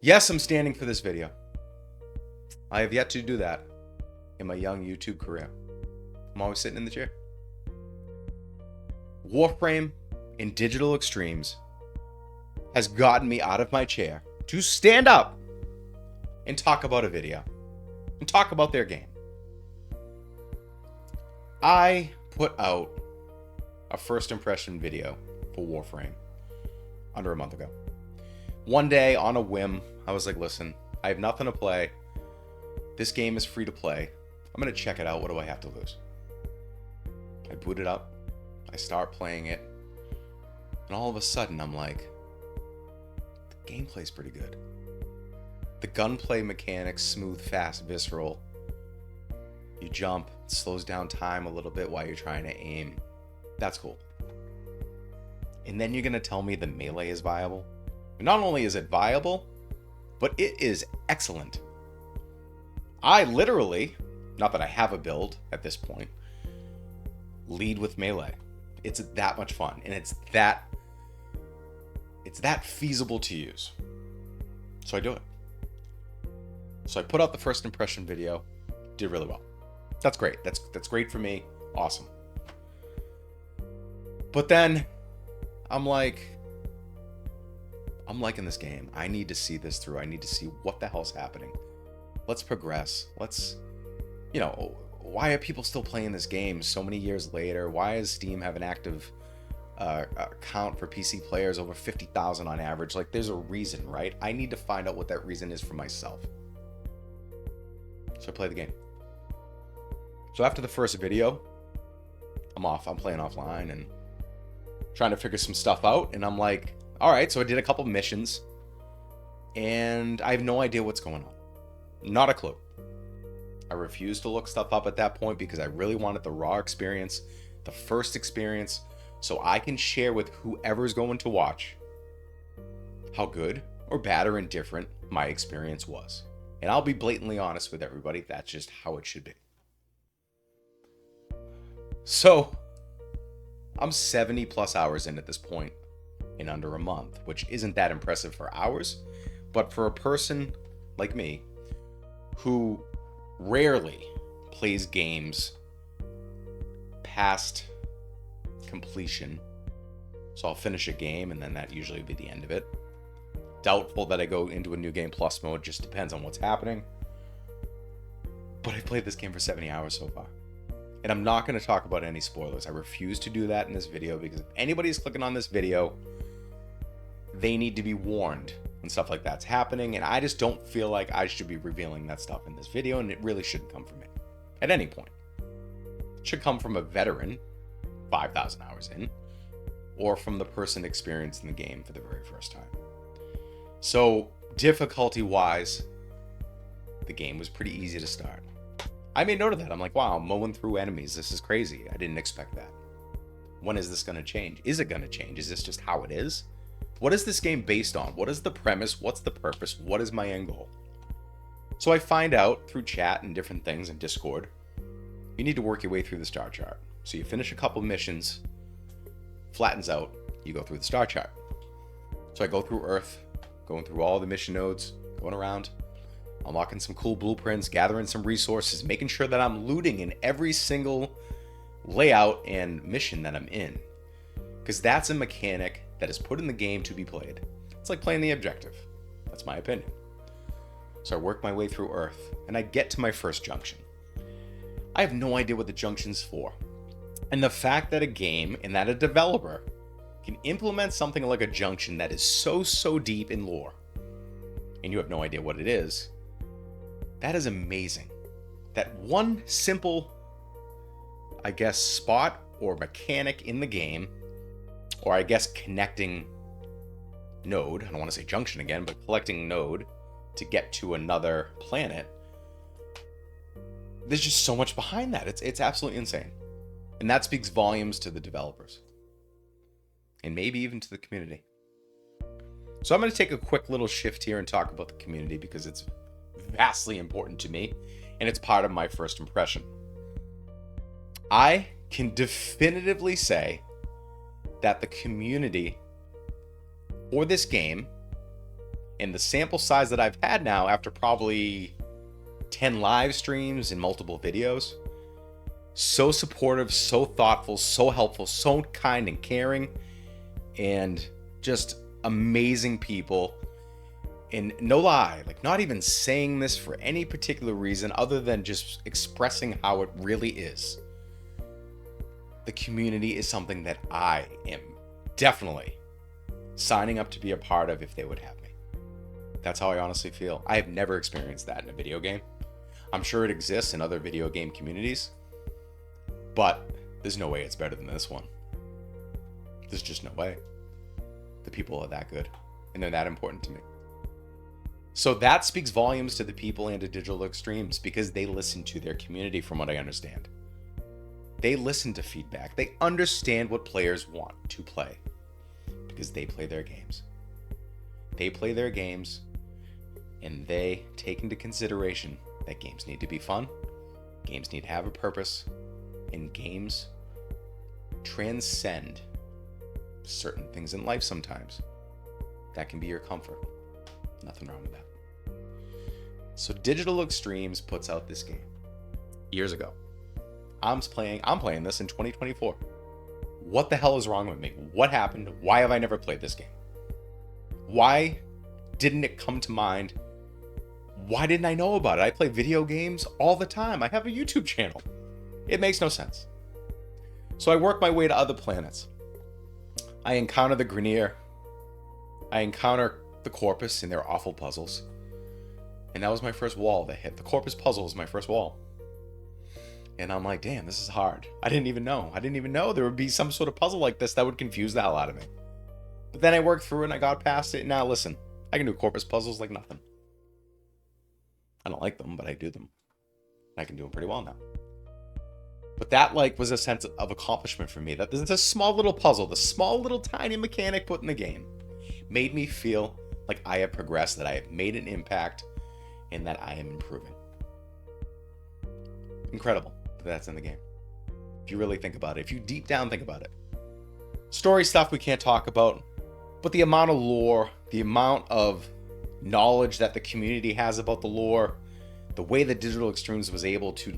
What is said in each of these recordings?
Yes, I'm standing for this video. I have yet to do that in my young YouTube career. I'm always sitting in the chair. Warframe in Digital Extremes has gotten me out of my chair to stand up and talk about a video and talk about their game. I put out a first impression video for Warframe under a month ago. One day on a whim, I was like, listen, I have nothing to play. This game is free to play. I'm going to check it out. What do I have to lose? I boot it up. I start playing it. And all of a sudden, I'm like, the gameplay's pretty good. The gunplay mechanics, smooth, fast, visceral. You jump, it slows down time a little bit while you're trying to aim. That's cool. And then you're going to tell me the melee is viable? And not only is it viable, but it is excellent. I literally, not that I have a build at this point, lead with melee. It's that much fun, and it's that feasible to use. So I do it. So I put out the first impression video, did really well. That's great. That's great for me. Awesome. But then I'm liking this game. I need to see this through. I need to see what the hell's happening. Let's progress. Why are people still playing this game so many years later? Why does Steam have an active account for PC players over 50,000 on average? Like, there's a reason, right? I need to find out what that reason is for myself. So I play the game. So after the first video, I'm playing offline and trying to figure some stuff out. And I'm like, all right, so I did a couple missions and I have no idea what's going on. Not a clue. I refused to look stuff up at that point because I really wanted the raw experience, the first experience, so I can share with whoever's going to watch how good or bad or indifferent my experience was. And I'll be blatantly honest with everybody, that's just how it should be. So, I'm 70 plus hours in at this point in under a month, which isn't that impressive for hours, but for a person like me who rarely plays games past completion. So I'll finish a game and then that usually would be the end of it. Doubtful that I go into a new game plus mode, just depends on what's happening. But I've played this game for 70 hours so far. And I'm not going to talk about any spoilers. I refuse to do that in this video because if anybody's clicking on this video, they need to be warned when stuff like that's happening. And I just don't feel like I should be revealing that stuff in this video, and it really shouldn't come from me at any point. It should come from a veteran, 5,000 hours in, or from the person experiencing the game for the very first time. So, difficulty-wise, the game was pretty easy to start. I made note of that. I'm like, wow, I'm mowing through enemies. This is crazy. I didn't expect that. When is this going to change? Is it going to change? Is this just how it is? What is this game based on? What is the premise? What's the purpose? What is my end goal? So I find out through chat and different things in Discord, you need to work your way through the star chart. So you finish a couple missions, flattens out, you go through the star chart. So I go through Earth, going through all the mission nodes, going around, unlocking some cool blueprints, gathering some resources, making sure that I'm looting in every single layout and mission that I'm in. Because that's a mechanic that is put in the game to be played. It's like playing the objective. That's my opinion. So I work my way through Earth, and I get to my first junction. I have no idea what the junction's for. And the fact that a game and that a developer can implement something like a junction that is so deep in lore, and you have no idea what it is, that is amazing. That one simple, I guess, spot or mechanic in the game, or I guess connecting node, I don't want to say junction again, but collecting node to get to another planet, there's just so much behind that. It's absolutely insane. And that speaks volumes to the developers. And maybe even to the community. So I'm going to take a quick little shift here and talk about the community because it's vastly important to me, and it's part of my first impression. I can definitively say that the community for this game And the sample size that I've had now, after probably 10 live streams and multiple videos, so supportive, so thoughtful, so helpful, so kind and caring, and just amazing people. And no lie, like not even saying this for any particular reason other than just expressing how it really is. The community is something that I am definitely signing up to be a part of if they would have me. That's how I honestly feel. I have never experienced that in a video game. I'm sure it exists in other video game communities, but there's no way it's better than this one. There's just no way. The people are that good, and they're that important to me. So that speaks volumes to the people and to Digital Extremes, because they listen to their community, from what I understand. They listen to feedback. They understand what players want to play, because they play their games. They play their games, and they take into consideration that games need to be fun, games need to have a purpose, and games transcend certain things in life sometimes. That can be your comfort. Nothing wrong with that. So Digital Extremes puts out this game years ago. I'm playing this in 2024. What the hell is wrong with me? What happened? Why have I never played this game? Why didn't it come to mind? Why didn't I know about it? I play video games all the time. I have a YouTube channel. It makes no sense. So I work my way to other planets. I encounter the Grenier. I encounter the Corpus and their awful puzzles. And that was my first wall that hit. The Corpus puzzle was my first wall. And I'm like, damn, this is hard. I didn't even know. I didn't even know there would be some sort of puzzle like this that would confuse the hell out of me. But then I worked through it and I got past it. Now listen, I can do Corpus puzzles like nothing. I don't like them, but I do them. I can do them pretty well now. But that was a sense of accomplishment for me. That there's a small little puzzle, the small little tiny mechanic put in the game, made me feel like I have progressed, that I have made an impact, and that I am improving. Incredible that that's in the game. If you really think about it, if you deep down think about it. Story stuff we can't talk about, but the amount of lore, the amount of knowledge that the community has about the lore, the way that Digital Extremes was able to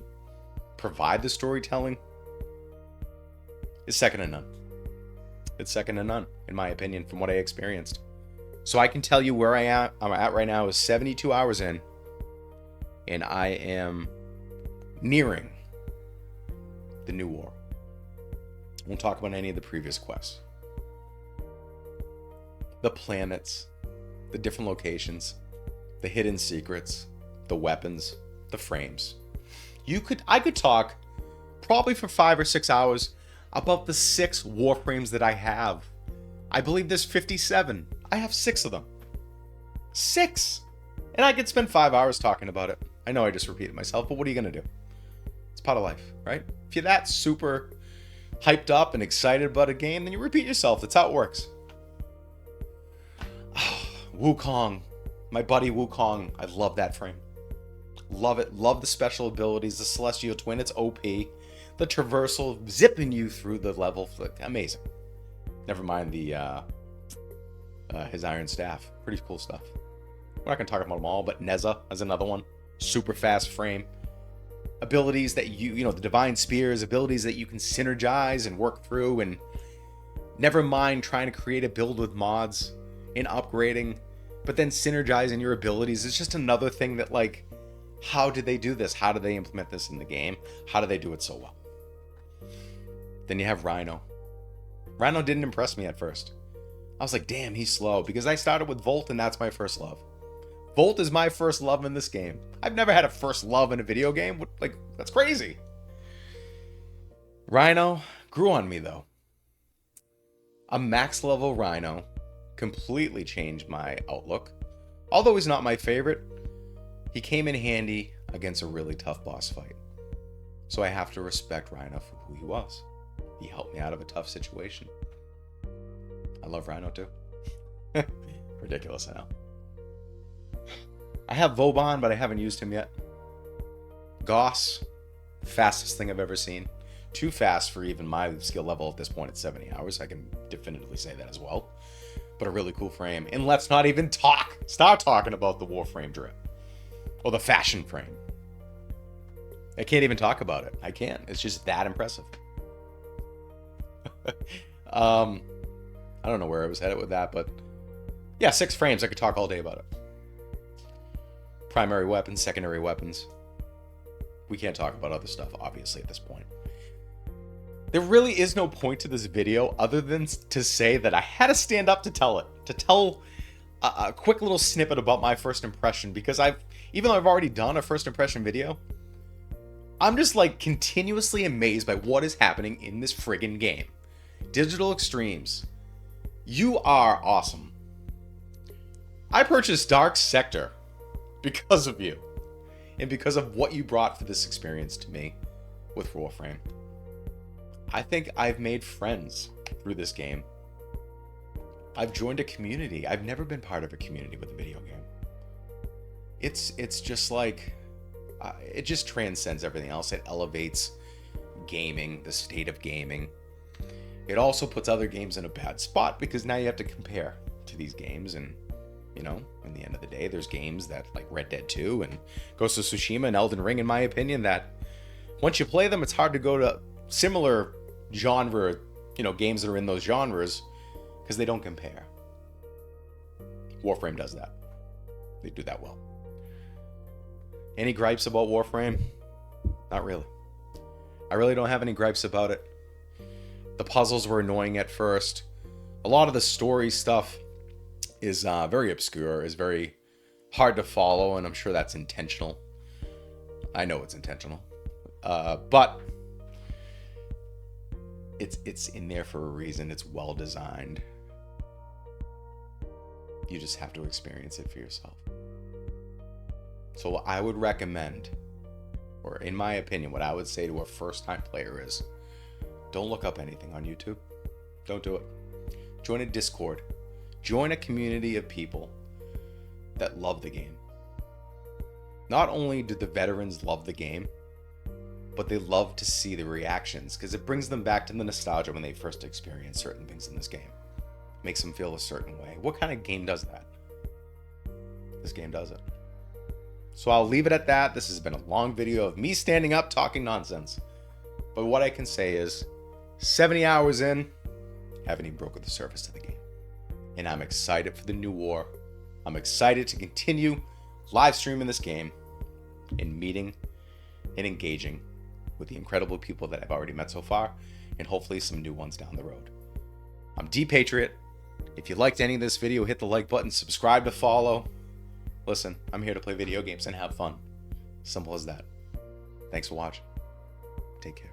provide the storytelling is second to none. It's second to none, in my opinion, from what I experienced. So I can tell you where I'm at right now is 72 hours in, and I am nearing the new war. I won't talk about any of the previous quests. The planets, the different locations, the hidden secrets, the weapons, the frames. I could talk probably for 5 or 6 hours about the 6 Warframes that I have. I believe there's 57. I have 6 of them. 6! And I could spend 5 hours talking about it. I know I just repeated myself, but what are you going to do? It's part of life, right? If you're that super hyped up and excited about a game, then you repeat yourself. That's how it works. Wukong. My buddy Wukong. I love that frame. Love it. Love the special abilities. The Celestial Twin. It's OP. The traversal. Zipping you through the level. Amazing. Never mind the his Iron Staff. Pretty cool stuff. We're not going to talk about them all, but Neza is another one. Super fast frame. Abilities that the Divine Spears. Abilities that you can synergize and work through. And never mind trying to create a build with mods and upgrading. But then synergizing your abilities is just another thing that, how did they do this? How do they implement this in the game? How do they do it so well? Then you have Rhino. Rhino didn't impress me at first. I was like, damn, he's slow. Because I started with Volt, and that's my first love. Volt is my first love in this game. I've never had a first love in a video game. That's crazy. Rhino grew on me, though. A max level Rhino completely changed my outlook. Although he's not my favorite, he came in handy against a really tough boss fight. So I have to respect Rhino for who he was. He helped me out of a tough situation. I love Rhino too. Ridiculous, I know. I have Vauban, but I haven't used him yet. Goss, fastest thing I've ever seen. Too fast for even my skill level at this point at 70 hours. I can definitively say that as well. but a really cool frame. And let's not even start talking about the Warframe drip or the fashion frame. I can't even talk about it. I can't. It's just that impressive. I don't know where I was headed with that, but yeah, 6 frames. I could talk all day about it. Primary weapons, secondary weapons. We can't talk about other stuff, obviously, at this point. There really is no point to this video other than to say that I had to stand up to tell a quick little snippet about my first impression, because even though I've already done a first impression video, I'm just like continuously amazed by what is happening in this friggin' game. Digital Extremes, you are awesome. I purchased Dark Sector because of you, and because of what you brought for this experience to me with Warframe. I think I've made friends through this game. I've joined a community. I've never been part of a community with a video game. It's just like, it just transcends everything else. It elevates gaming, the state of gaming. It also puts other games in a bad spot, because now you have to compare to these games. And, you know, in the end of the day, there's games that, like Red Dead 2 and Ghost of Tsushima and Elden Ring, in my opinion, that once you play them, it's hard to go to similar genre, you know, games that are in those genres, because they don't compare. Warframe does that. They do that well. Any gripes about Warframe? Not really. I really don't have any gripes about it. The puzzles were annoying at first. A lot of the story stuff is very obscure, is very hard to follow, and I'm sure that's intentional. I know it's intentional. But it's in there for a reason. It's well designed. You just have to experience it for yourself. So what I would recommend, or in my opinion, what I would say to a first-time player is, don't look up anything on YouTube. Don't do it. Join a Discord. Join a community of people that love the game. Not only do the veterans love the game, but they love to see the reactions, because it brings them back to the nostalgia when they first experienced certain things in this game. Makes them feel a certain way. What kind of game does that? This game does it. So I'll leave it at that. This has been a long video of me standing up talking nonsense. But what I can say is, 70 hours in, haven't even broken the surface of the game. And I'm excited for the new war. I'm excited to continue live streaming this game and meeting and engaging with the incredible people that I've already met so far, and hopefully some new ones down the road. I'm D-Patriot. If you liked any of this video, hit the like button, subscribe to follow. Listen, I'm here to play video games and have fun. Simple as that. Thanks for watching. Take care.